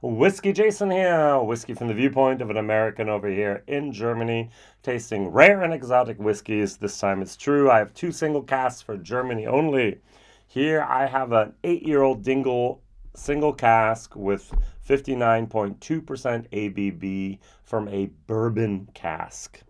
WhiskyJason here, whiskey from the viewpoint of an American over here in Germany, tasting rare and exotic whiskeys. This time it's true. I have two single casks for Germany only. Here I have an 8-year-old Dingle single cask with 59.2% ABV from a bourbon cask.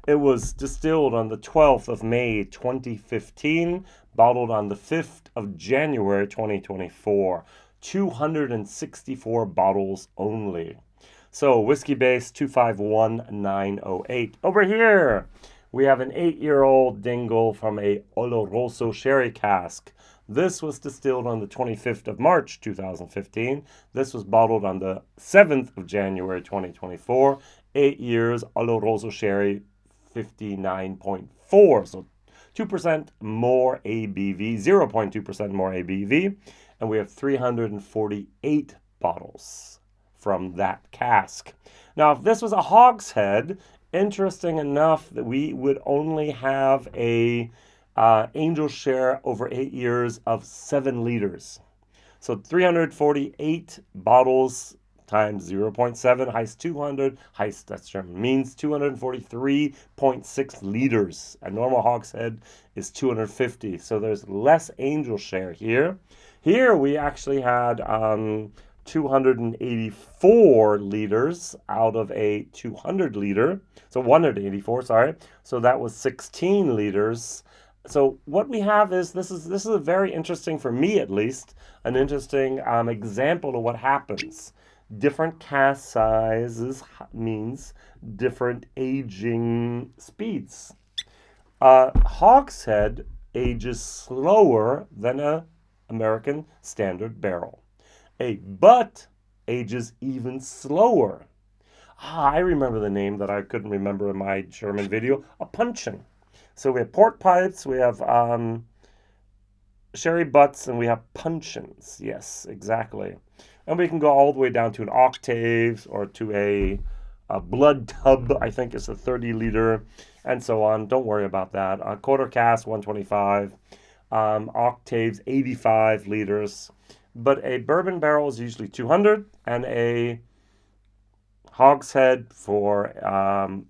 It was distilled on the 12th of May 2015, bottled on the 5th of January 2024. 264 bottles only. So Whiskybase 251908. Over here, we have an 8-year-old Dingle from a Oloroso sherry cask. This was distilled on the 25th of March 2015. This was bottled on the 7th of January 2024. 8 years Oloroso sherry, 59.4. So 2% more ABV, 0.2% more ABV. And we have 348 bottles from that cask. Now, if this was a hogshead, interesting enough that we would only have a angel share over 8 years of 7 liters. So 348 bottles times 0.7, heist 200, heist, that's German, means 243.6 liters. A normal hogshead is 250, so there's less angel share here. Here we actually had 284 liters out of a 200 liter. So 184, sorry. So that was 16 liters. So what we have is, this is a very interesting, for me at least, an interesting example of what happens. Different cask sizes means different aging speeds. Hogshead ages slower than a American standard barrel. A butt ages even slower. I remember the name that I couldn't remember in my German video, a puncheon. So we have port pipes, we have sherry butts, and we have puncheons. Yes, exactly. And we can go all the way down to an octave or to a blood tub, I think is a 30 liter, and so on. Don't worry about that. Quarter cask, 125. Octaves, 85 liters. But a bourbon barrel is usually 200, and a hogshead for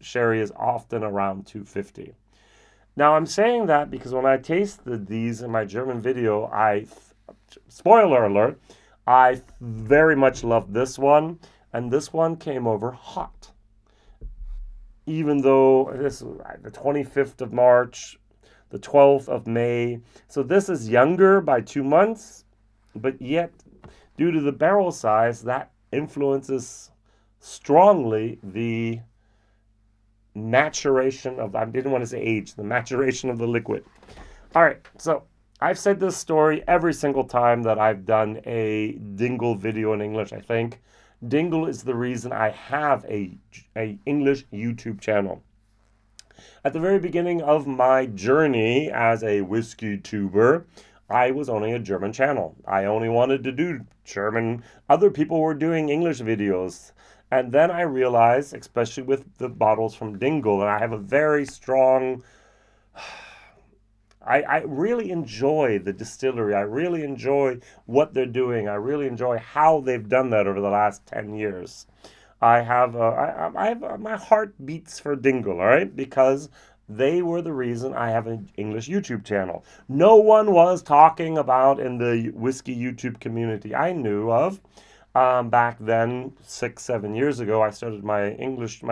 sherry is often around 250. Now, I'm saying that because when I tasted these in my German video, spoiler alert, I very much loved this one, and this one came over hot. Even though this is the 25th of March, the 12th of May. So this is younger by 2 months, but yet due to the barrel size, that influences strongly the maturation of, I didn't want to say age, the maturation of the liquid. All right, so I've said this story every single time that I've done a Dingle video in English, I think. Dingle is the reason I have a English YouTube channel. At the very beginning of my journey as a whiskey tuber, I was only a German channel. I only wanted to do German. Other people were doing English videos. And then I realized, especially with the bottles from Dingle, and I have a very strong, I really enjoy the distillery. I really enjoy what they're doing. I really enjoy how they've done that over the last 10 years. I have my heart beats for Dingle, all right, because they were the reason I have an English YouTube channel. No one was talking about in the whiskey YouTube community I knew of back then, 6-7 years ago. I started my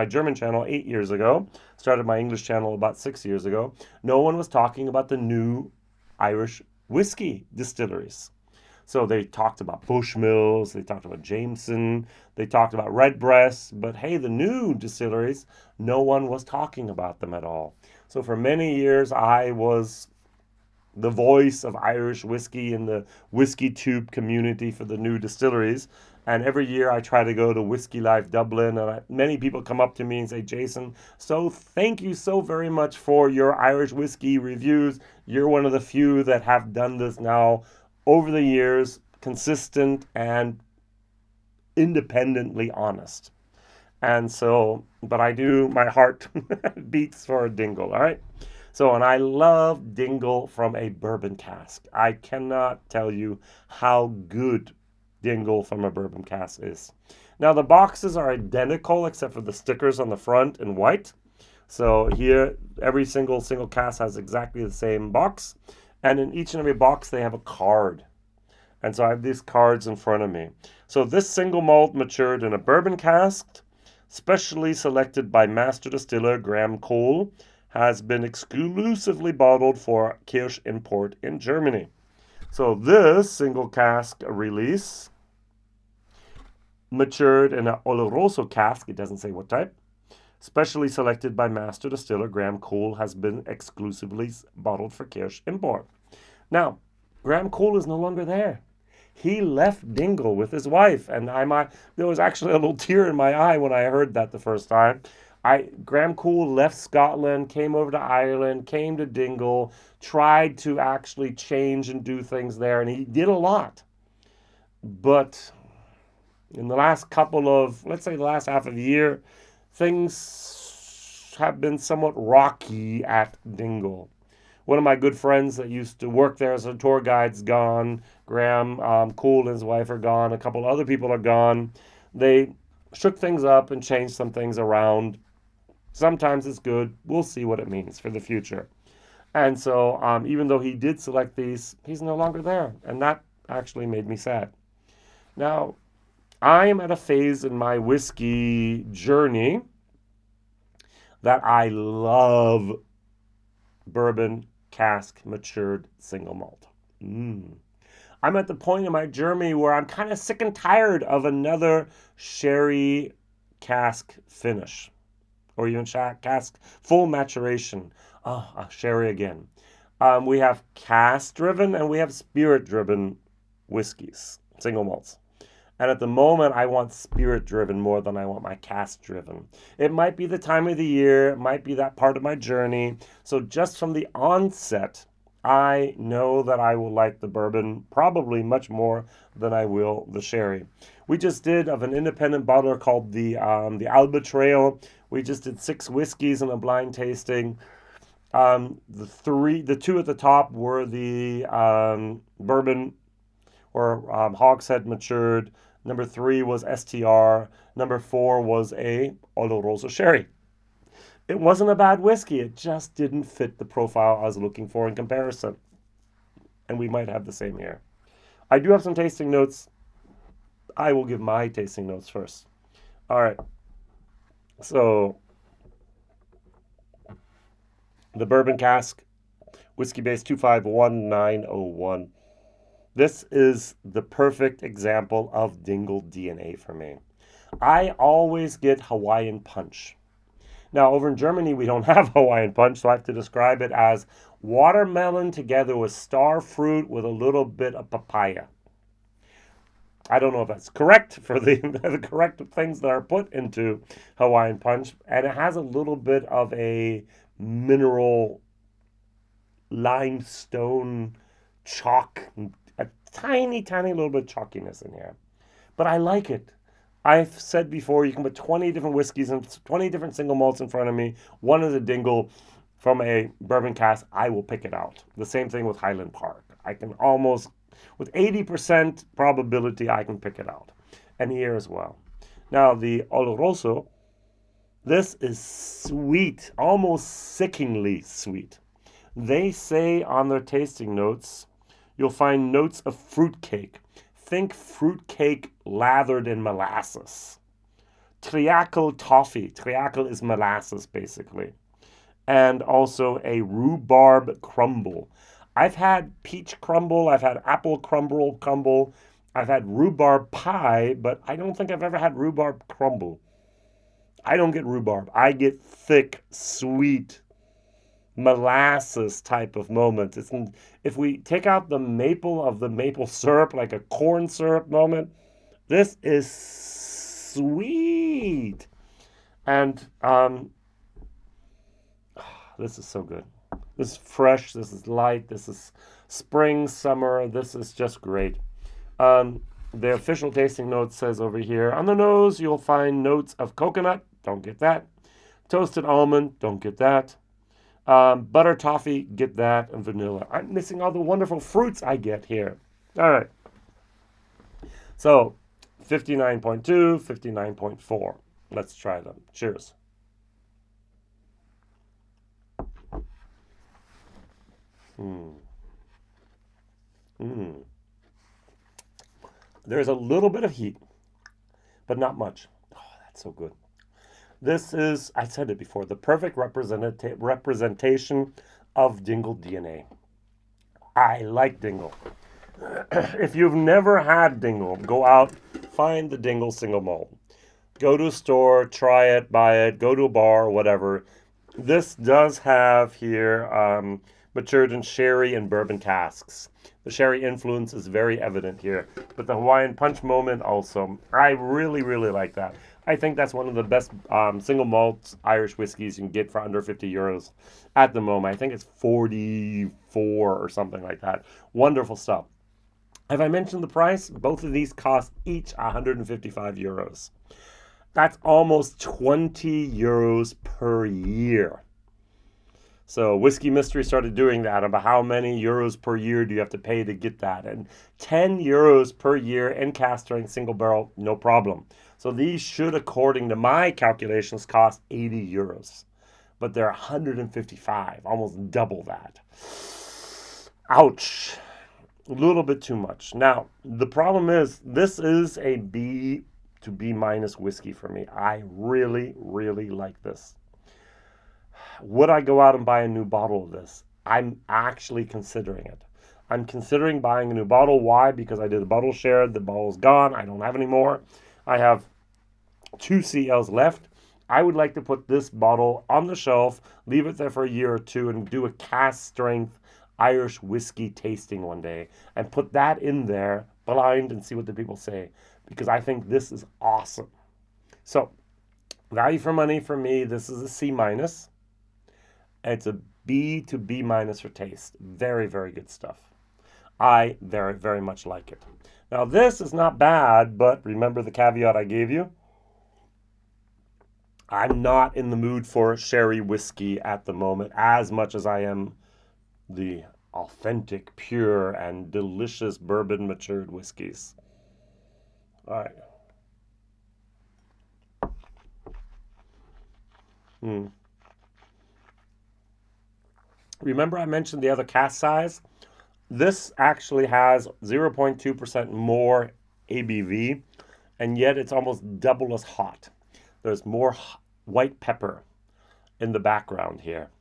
German channel 8 years ago. Started my English channel about 6 years ago. No one was talking about the new Irish whiskey distilleries. So they talked about Bushmills, they talked about Jameson, they talked about Redbreast, but hey, the new distilleries, no one was talking about them at all. So for many years, I was the voice of Irish whiskey in the whiskey tube community for the new distilleries. And every year I try to go to Whiskey Live Dublin, and many people come up to me and say, Jason, so thank you so very much for your Irish whiskey reviews. You're one of the few that have done this now over the years, consistent and independently honest. And so, but I do, my heart beats for a Dingle, all right? So, and I love Dingle from a bourbon cask. I cannot tell you how good Dingle from a bourbon cask is. Now the boxes are identical except for the stickers on the front in white. So here, every single cask has exactly the same box. And in each and every box, they have a card. And so I have these cards in front of me. So this single malt matured in a bourbon cask, specially selected by master distiller Graham Cole, has been exclusively bottled for Kirsch import in Germany. So this single cask release matured in an Oloroso cask, it doesn't say what type, specially selected by master distiller Graham Cole, has been exclusively bottled for Kirsch import. Now, Graham Cole is no longer there. He left Dingle with his wife, and there was actually a little tear in my eye when I heard that the first time. Graham Cole left Scotland, came over to Ireland, came to Dingle, tried to actually change and do things there, and he did a lot. But in the last let's say the last half of the year, things have been somewhat rocky at Dingle. One of my good friends that used to work there as a tour guide's gone. Graham Cole and his wife are gone. A couple other people are gone. They shook things up and changed some things around. Sometimes it's good. We'll see what it means for the future. And so even though he did select these, he's no longer there. And that actually made me sad. Now, I am at a phase in my whiskey journey that I love bourbon cask matured single malt. I'm at the point in my journey where I'm kind of sick and tired of another sherry cask finish, or even cask full maturation. Sherry again. We have cask driven and we have spirit driven whiskeys, single malts. And at the moment, I want spirit-driven more than I want my cask-driven. It might be the time of the year. It might be that part of my journey. So just from the onset, I know that I will like the bourbon probably much more than I will the sherry. We just did, of an independent bottler called the Alba Trail, we just did 6 whiskeys in a blind tasting. The 2 at the top were the bourbon or hogshead matured. Number 3 was STR. Number 4 was a Oloroso sherry. It wasn't a bad whiskey. It just didn't fit the profile I was looking for in comparison. And we might have the same here. I do have some tasting notes. I will give my tasting notes first. All right. So, the bourbon cask, Whiskybase 251901. This is the perfect example of Dingle DNA for me. I always get Hawaiian punch. Now, over in Germany, we don't have Hawaiian punch, so I have to describe it as watermelon together with star fruit with a little bit of papaya. I don't know if that's correct for the correct things that are put into Hawaiian punch, and it has a little bit of a mineral limestone chalk, a tiny little bit of chalkiness in here. But I like it. I've said before, you can put 20 different whiskeys and 20 different single malts in front of me. One is a Dingle from a bourbon cask. I will pick it out. The same thing with Highland Park. I can almost, with 80% probability, I can pick it out. And here as well. Now, the Oloroso, this is sweet, almost sickeningly sweet. They say on their tasting notes, you'll find notes of fruitcake. Think fruitcake lathered in molasses. Treacle toffee. Treacle is molasses, basically. And also a rhubarb crumble. I've had peach crumble. I've had apple crumble. I've had rhubarb pie, but I don't think I've ever had rhubarb crumble. I don't get rhubarb. I get thick, sweet, molasses type of moment. If we take out the maple of the maple syrup, like a corn syrup moment, this is sweet. And this is so good. This is fresh. This is light. This is spring, summer. This is just great. The official tasting note says over here, on the nose, you'll find notes of coconut. Don't get that. Toasted almond. Don't get that. Butter toffee, get that, and vanilla. I'm missing all the wonderful fruits I get here. All right. So 59.2, 59.4. Let's try them. Cheers. Mm. Mm. There's a little bit of heat, but not much. Oh, that's so good. This is, I said it before, the perfect representation of Dingle DNA. I like Dingle. If you've never had Dingle, go out, find the Dingle single malt. Go to a store, try it, buy it, go to a bar, whatever. This does have here matured in sherry and bourbon casks. The sherry influence is very evident here, but the Hawaiian Punch moment also. I really, really like that. I think that's one of the best single malt Irish whiskeys you can get for under 50 euros at the moment. I think it's 44 or something like that. Wonderful stuff. Have I mentioned the price? Both of these cost each 155 euros. That's almost 20 euros per year. So Whiskey Mystery started doing that about how many euros per year do you have to pay to get that. And 10 euros per year in cask strength single barrel, no problem. So these should, according to my calculations, cost 80 euros. But they're 155, almost double that. Ouch. A little bit too much. Now, the problem is, this is a B to B minus whiskey for me. I really, really like this. Would I go out and buy a new bottle of this? I'm actually considering it. I'm considering buying a new bottle. Why? Because I did a bottle share. The bottle's gone. I don't have any more. I have 2 CLs left. I would like to put this bottle on the shelf, leave it there for a year or two, and do a cask strength Irish whiskey tasting one day and put that in there blind and see what the people say, because I think this is awesome. So, value for money for me, this is a C minus. It's a B to B minus for taste. Very, very good stuff. I very, very much like it. Now, this is not bad, but remember the caveat I gave you? I'm not in the mood for sherry whiskey at the moment as much as I am the authentic, pure, and delicious bourbon matured whiskeys. All right. Remember I mentioned the other cask size? This actually has 0.2% more ABV, and yet it's almost double as hot. There's more white pepper in the background here.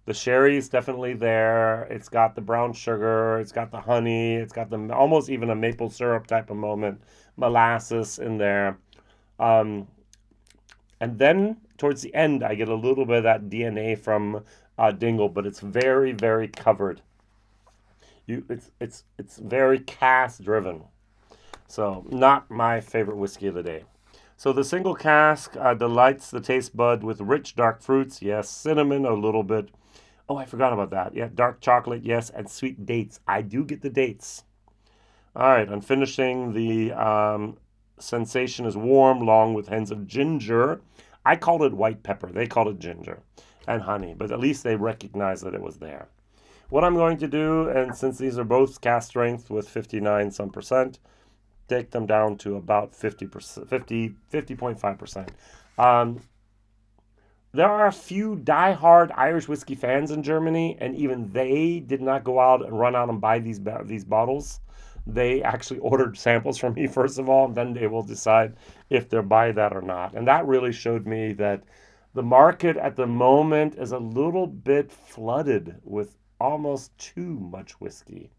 The sherry is definitely there. It's got the brown sugar. It's got the honey. It's got the almost even a maple syrup type of moment. Molasses in there. And then towards the end, I get a little bit of that DNA from Dingle, but it's very, very covered. It's very cask driven. So not my favorite whiskey of the day. So the single cask delights the taste bud with rich dark fruits. Yes, cinnamon a little bit. Oh, I forgot about that. Yeah, dark chocolate, yes, and sweet dates. I do get the dates. All right, I'm finishing. The sensation is warm, along with hints of ginger. I called it white pepper. They called it ginger and honey, but at least they recognized that it was there. What I'm going to do, and since these are both cask strength with 59 some percent, take them down to about 50%, 50.5%. There are a few die-hard Irish whiskey fans in Germany, and even they did not go out and run out and buy these bottles. They actually ordered samples from me, first of all, and then they will decide if they'll buy that or not. And that really showed me that the market at the moment is a little bit flooded with almost too much whiskey,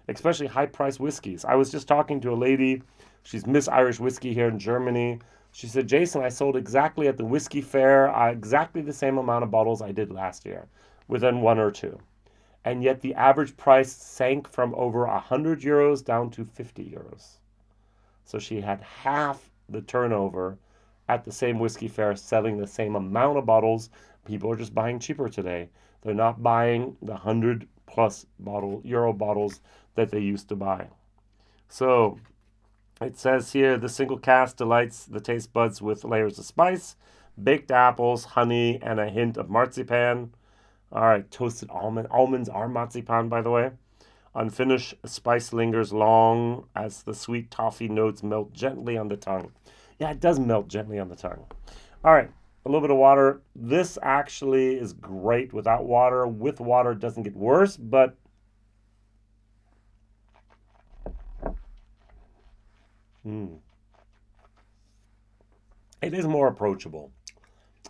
especially high-priced whiskeys. I was just talking to a lady. She's Miss Irish Whiskey here in Germany. She said, Jason, I sold exactly at the whiskey fair, exactly the same amount of bottles I did last year, within 1 or 2. And yet the average price sank from over 100 euros down to 50 euros. So she had half the turnover at the same whiskey fair, selling the same amount of bottles. People are just buying cheaper today. They're not buying the 100 plus euro bottles that they used to buy. So it says here, the single cask delights the taste buds with layers of spice, baked apples, honey, and a hint of marzipan. All right, toasted almond. Almonds are marzipan, by the way. Unfinished spice lingers long as the sweet toffee notes melt gently on the tongue. Yeah, it does melt gently on the tongue. All right, a little bit of water. This actually is great without water. With water, it doesn't get worse, but it is more approachable.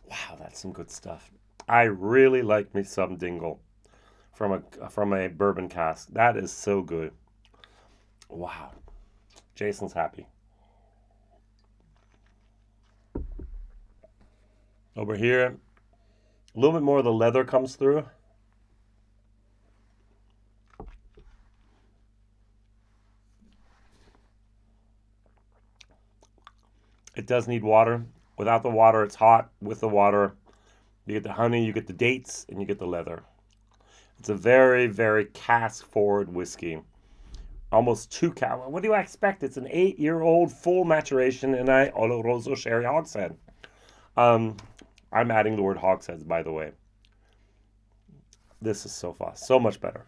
Wow, that's some good stuff. I really like me some Dingle from a bourbon cask. That is so good. Wow. Jason's happy. Over here, a little bit more of the leather comes through. It does need water. Without the water, it's hot. With the water, you get the honey, you get the dates, and you get the leather. It's a very, very cask-forward whiskey. Almost 2 What do I expect? It's an 8-year-old full maturation in a Oloroso sherry hogshead. I'm adding the word hogsheads, by the way. This is so fast, so much better.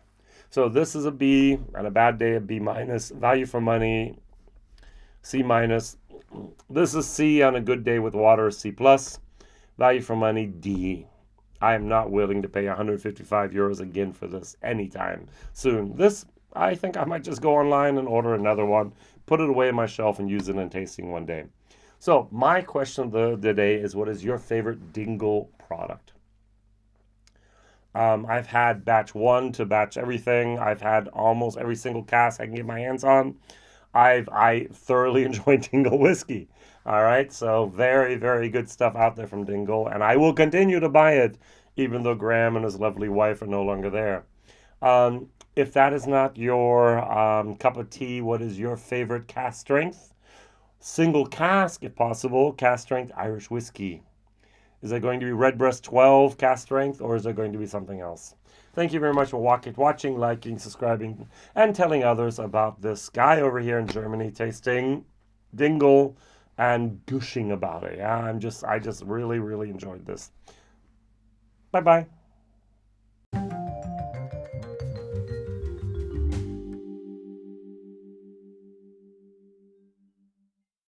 So this is a B, on a bad day, a B minus. Value for money, C minus. This is C on a good day with water, C plus. Value for money, D. I am not willing to pay 155 euros again for this anytime soon. This, I think I might just go online and order another one, put it away on my shelf and use it in tasting one day. So my question of the day is, what is your favorite Dingle product? I've had batch 1 to batch everything. I've had almost every single cask I can get my hands on. I thoroughly enjoy Dingle whiskey. All right, so very, very good stuff out there from Dingle, and I will continue to buy it, even though Graham and his lovely wife are no longer there. If that is not your cup of tea, what is your favorite cask strength? Single cask, if possible, cask strength Irish whiskey. Is it going to be Redbreast 12 cask strength, or is it going to be something else? Thank you very much for watching, liking, subscribing, and telling others about this guy over here in Germany tasting Dingle and gushing about it. Yeah, I just really, really enjoyed this. Bye-bye.